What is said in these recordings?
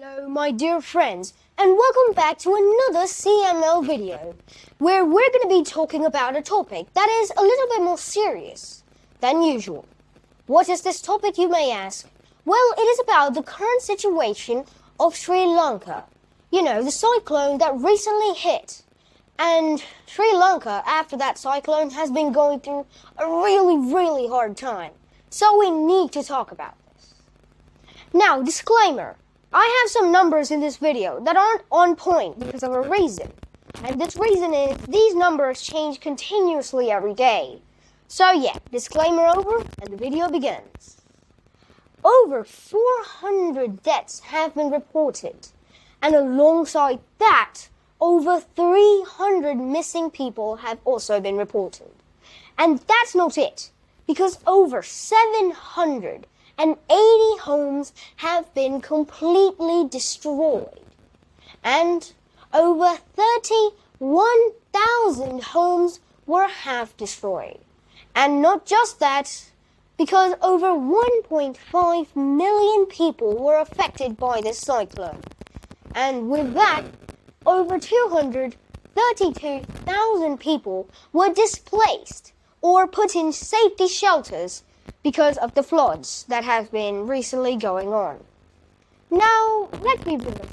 Hello my dear friends, and welcome back to another CML video where we're going to be talking about a topic that is a little bit more serious than usual. What is this topic, you may ask? Well, it is about the current situation of Sri Lanka. You know, the cyclone that recently hit. And Sri Lanka, after that cyclone, has been going through a really hard time. So we need to talk about this. Now, disclaimer. I have some numbers in this video that aren't on point because of a reason. And this reason is these numbers change continuously every day. So yeah, disclaimer over and the video begins. Over 400 deaths have been reported. And alongside that, over 300 missing people have also been reported. And that's not it, because over 780 homes have been completely destroyed. And over 31,000 homes were half destroyed. And not just that, because over 1.5 million people were affected by this cyclone. And with that, over 232,000 people were displaced or put in safety shelters because of the floods that have been recently going on. Now, let me begin.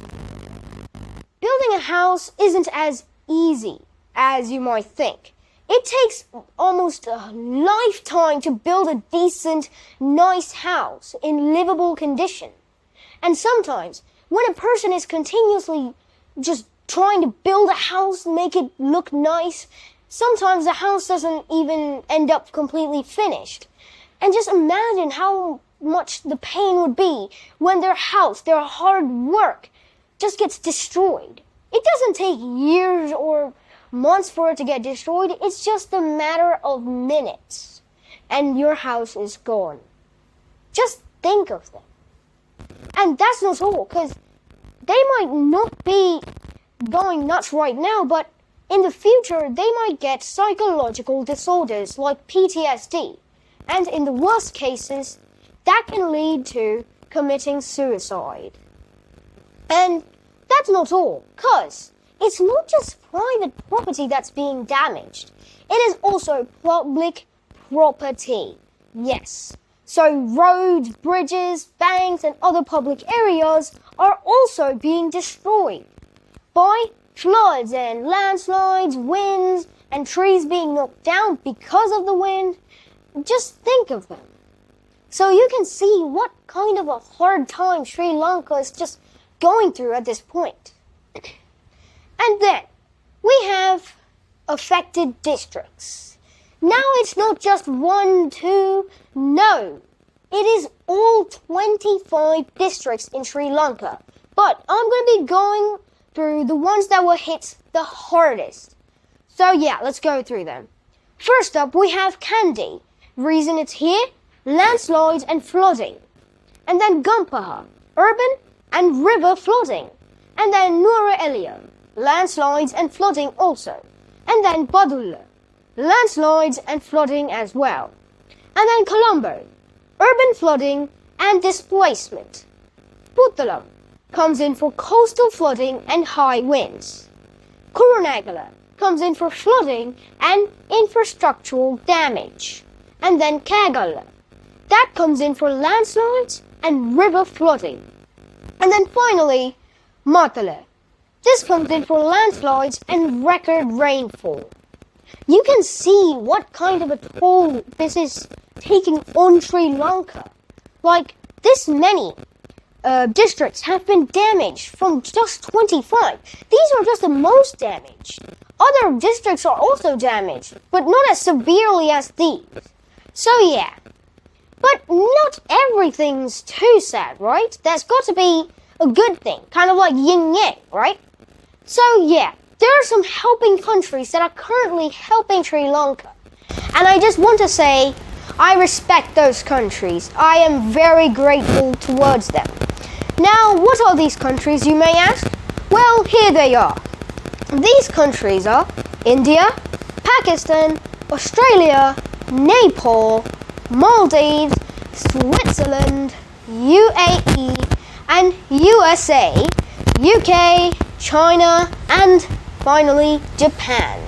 Building a house isn't as easy as you might think. It takes almost a lifetime to build a decent, nice house in livable condition. And sometimes, when a person is continuously just trying to build a house, make it look nice, sometimes the house doesn't even end up completely finished. And just imagine how much the pain would be when their house, their hard work, just gets destroyed. It doesn't take years or months for it to get destroyed. It's just a matter of minutes. And your house is gone. Just think of them. And that's not all, because they might not be going nuts right now, but in the future, they might get psychological disorders like PTSD. And in the worst cases, that can lead to committing suicide. And that's not all, because it's not just private property that's being damaged. It is also public property. Yes. So roads, bridges, banks, and other public areas are also being destroyed by floods and landslides, winds, and trees being knocked down because of the wind. Just think of them. So you can see what kind of a hard time Sri Lanka is just going through at this point. And then we have affected districts. Now it's not just 1, 2, no. It is all 25 districts in Sri Lanka. But I'm going to be going through the ones that were hit the hardest. So yeah, let's go through them. First up, we have Kandy. Reason it's here, landslides and flooding. And then Gampaha, urban and river flooding. And then Nuwara Eliya, landslides and flooding also. And then Badulla, landslides and flooding as well. And then Colombo, urban flooding and displacement. Puttalam comes in for coastal flooding and high winds. Kurunegala comes in for flooding and infrastructural damage. And then Kagala, that comes in for landslides and river flooding. And then finally, Matala, this comes in for landslides and record rainfall. You can see what kind of a toll this is taking on Sri Lanka. Like, this many districts have been damaged from just 25. These are just the most damaged. Other districts are also damaged, but not as severely as these. So yeah, but not everything's too sad, right? There's got to be a good thing, kind of like yin-yang, right? So yeah, there are some helping countries that are currently helping Sri Lanka. And I just want to say, I respect those countries. I am very grateful towards them. Now, what are these countries, you may ask? Well, here they are. These countries are India, Pakistan, Australia, Nepal, Maldives, Switzerland, UAE, and USA, UK, China, and finally Japan.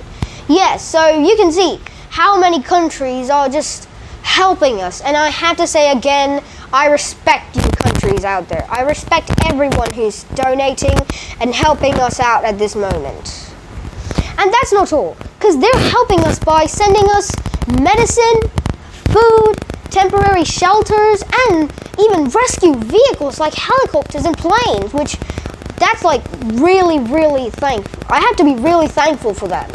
Yes, so you can see how many countries are just helping us, and I have to say again, I respect you countries out there. I respect everyone who's donating and helping us out at this moment. And that's not all, because they're helping us by sending us medicine, food, temporary shelters, and even rescue vehicles like helicopters and planes, which that's like really thankful. I have to be really thankful for that.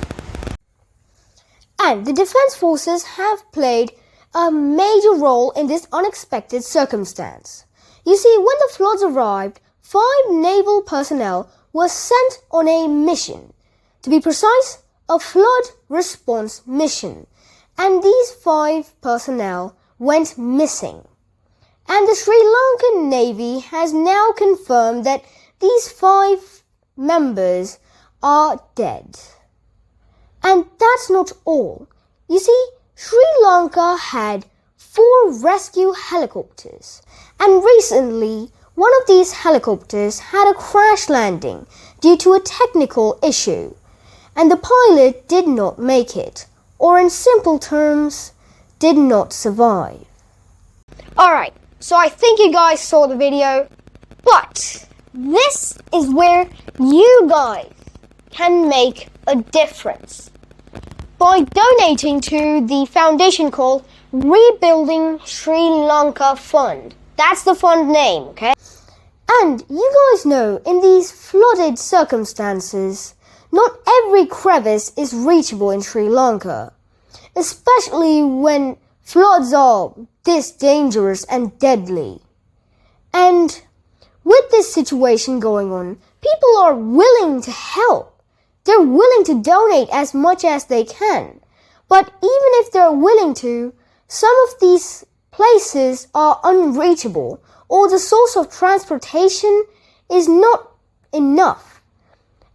And the defense forces have played a major role in this unexpected circumstance. You see, when the floods arrived, 5 naval personnel were sent on a mission. To be precise, a flood response mission. And these 5 personnel went missing. And the Sri Lankan Navy has now confirmed that these 5 members are dead. And that's not all. You see, Sri Lanka had 4 rescue helicopters. And recently, one of these helicopters had a crash landing due to a technical issue. And the pilot did not make it, or in simple terms, did not survive. Alright, so I think you guys saw the video, but this is where you guys can make a difference by donating to the foundation called Rebuilding Sri Lanka Fund. That's the fund name, okay? And you guys know, in these flooded circumstances, not every crevice is reachable in Sri Lanka, especially when floods are this dangerous and deadly. And with this situation going on, people are willing to help. They're willing to donate as much as they can. But even if they're willing to, some of these places are unreachable, or the source of transportation is not enough.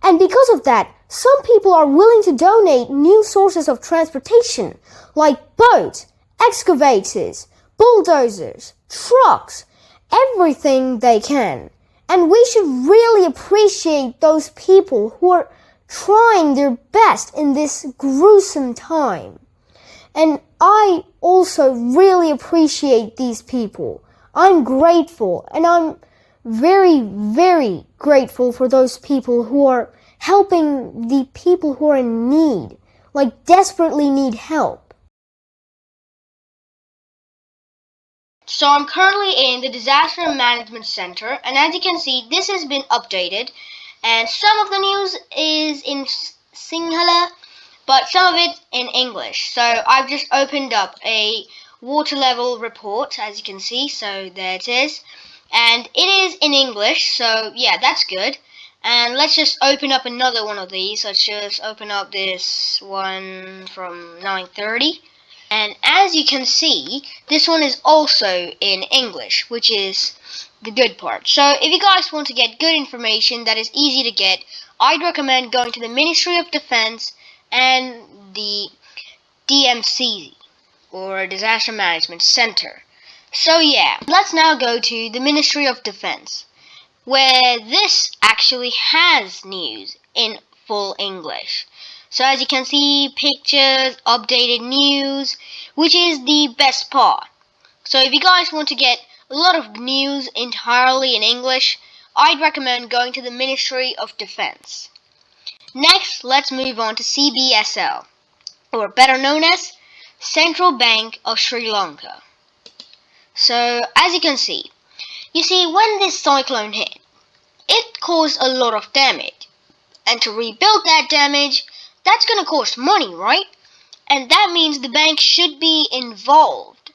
And because of that, some people are willing to donate new sources of transportation, like boats, excavators, bulldozers, trucks, everything they can. And we should really appreciate those people who are trying their best in this gruesome time. And I also really appreciate these people. I'm grateful, and I'm very grateful for those people who are helping the people who are in need, like desperately need help. So I'm currently in the Disaster Management Center, and as you can see, this has been updated, and some of the news is in Sinhala, but some of it in English. So I've just opened up a water level report, as you can see, so there it is, and it is in English, so yeah, that's good. And let's just open up another one of these. Let's just open up this one from 9:30. And as you can see, this one is also in English, which is the good part. So if you guys want to get good information that is easy to get, I'd recommend going to the Ministry of Defense and the DMC, or Disaster Management Center. So yeah, let's now go to the Ministry of Defense, where this actually has news in full English. So as you can see, pictures, updated news, which is the best part. So if you guys want to get a lot of news entirely in English, I'd recommend going to the Ministry of Defense. Next, let's move on to CBSL, or better known as Central Bank of Sri Lanka. So as you can see, when this cyclone hit, it caused a lot of damage. And to rebuild that damage, that's going to cost money, right? And that means the bank should be involved.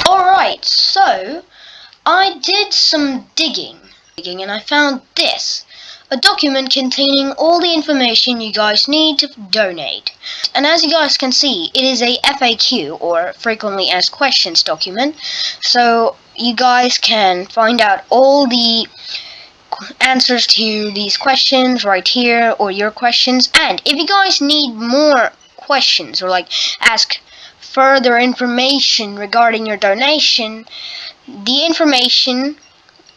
Alright, so I did some digging and I found this. A document containing all the information you guys need to donate. And as you guys can see, it is a FAQ, or frequently asked questions document. So you guys can find out all the answers to these questions right here, or your questions. And if you guys need more questions, or like ask further information regarding your donation, the information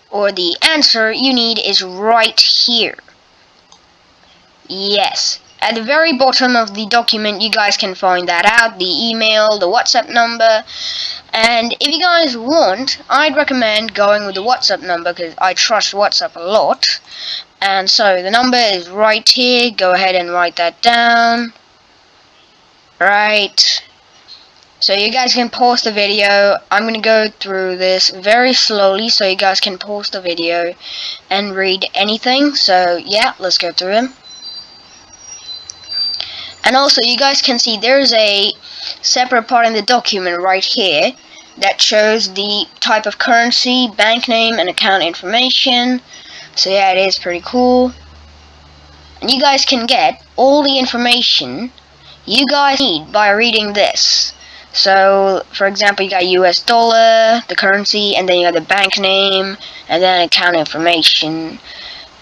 or the answer you need is right here. Yes, at the very bottom of the document you guys can find that out, the email, the WhatsApp number. And if you guys want, I'd recommend going with the WhatsApp number because I trust WhatsApp a lot. And so the number is right here. Go ahead and write that down. Right. So you guys can pause the video. I'm going to go through this very slowly so you guys can pause the video and read anything. So yeah, let's go through them. And also you guys can see there's a separate part in the document right here that shows the type of currency, bank name, and account information. So yeah, it is pretty cool. And you guys can get all the information you guys need by reading this. So, for example, you got US dollar, the currency, and then you got the bank name, and then account information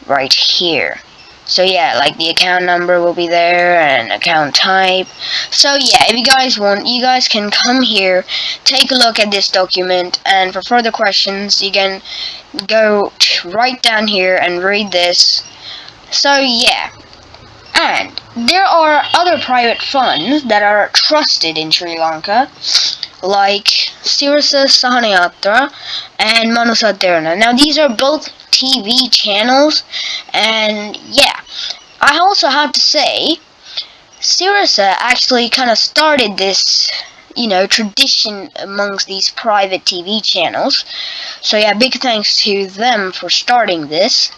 right here. So yeah, like the account number will be there, and account type. So yeah, if you guys want, you guys can come here, take a look at this document, and for further questions, you can go right down here and read this. So yeah. And there are other private funds that are trusted in Sri Lanka, like Sirasa Sahanayatra and Manusaderna. Now these are both TV channels, and yeah, I also have to say, Sirasa actually kind of started this, tradition amongst these private TV channels. So yeah, big thanks to them for starting this.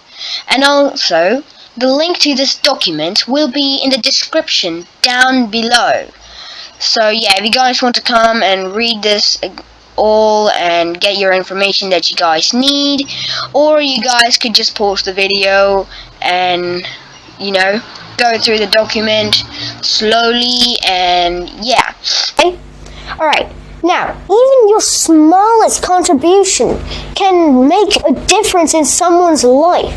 And also, the link to this document will be in the description down below. So yeah, if you guys want to come and read this all and get your information that you guys need, or you guys could just pause the video and, go through the document slowly, and yeah. Okay? Alright, now, even your smallest contribution can make a difference in someone's life.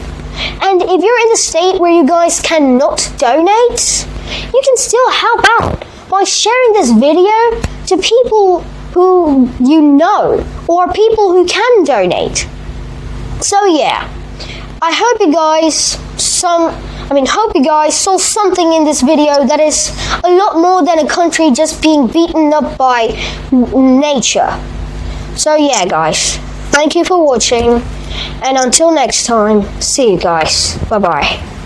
And if you're in a state where you guys cannot donate, you can still help out by sharing this video to people who you know, or people who can donate. So yeah, I hope you guys saw something in this video that is a lot more than a country just being beaten up by nature. So yeah, guys, thank you for watching. And until next time, see you guys. Bye-bye.